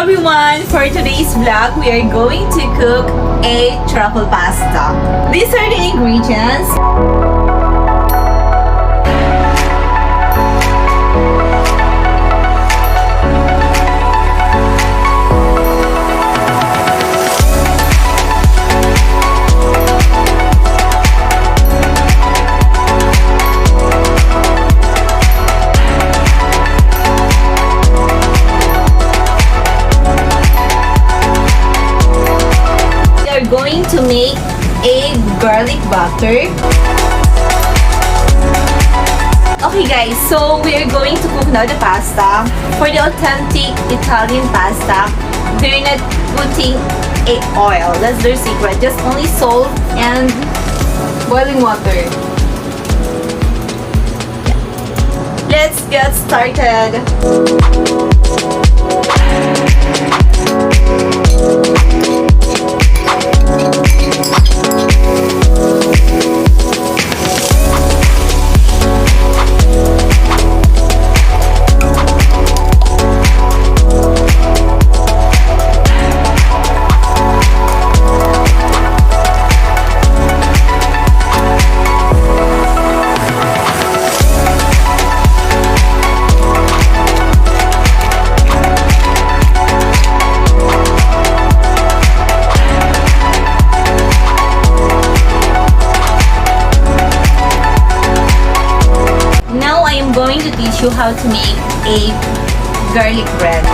everyone! For today's vlog, we are going to cook a truffle pasta. These are the ingredients. Going to make a garlic butter. Okay guys, so we are going to cook now the pasta. For the authentic Italian pasta, they're not putting a oil. That's their secret. Just only salt and boiling water. Let's get started. Going to teach you how to make a garlic bread.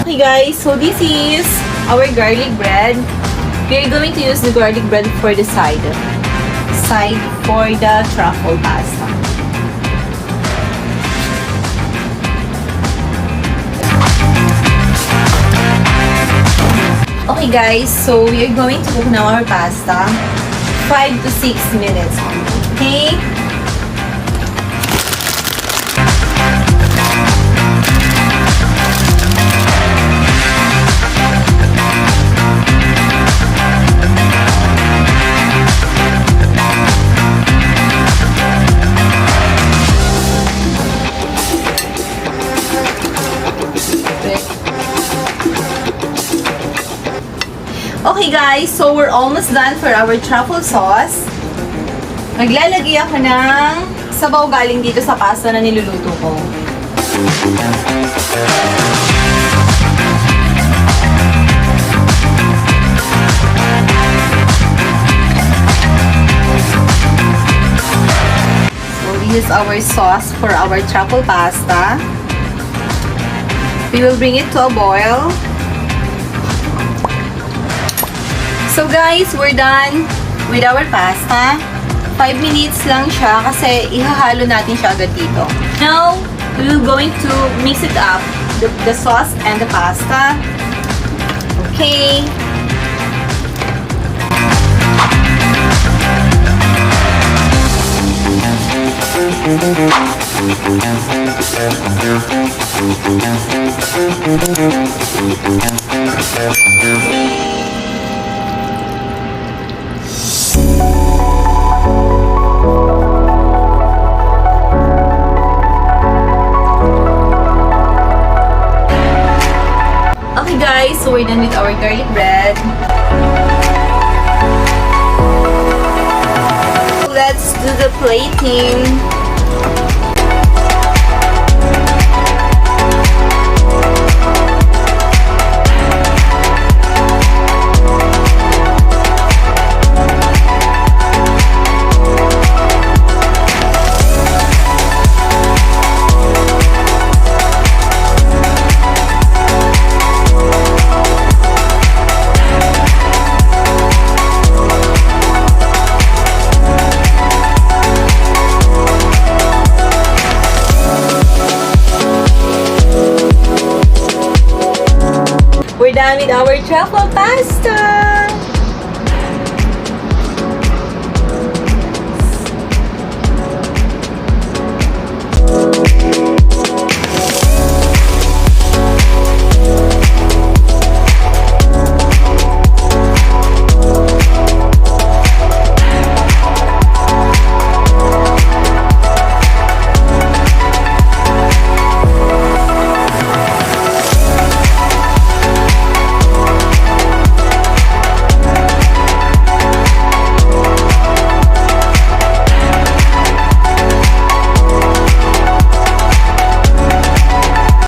Okay guys, so this is our garlic bread. We're going to use the garlic bread for the side for the truffle pasta. Okay guys, so we are going to cook now our pasta 5 to 6 minutes. Okay? Okay guys, so we're almost done for our truffle sauce. Maglalagay ako ng sabaw galing dito sa pasta na niluluto ko. So this is our sauce for our truffle pasta. We will bring it to a boil. So guys, we're done with our pasta. 5 minutes lang siya kasi ihahalo natin siya agad dito. Now, we're going to mix it up, the sauce and the pasta. Okay. Okay guys, so we're done with our garlic bread. Let's do the plating. done with our truffle pasta!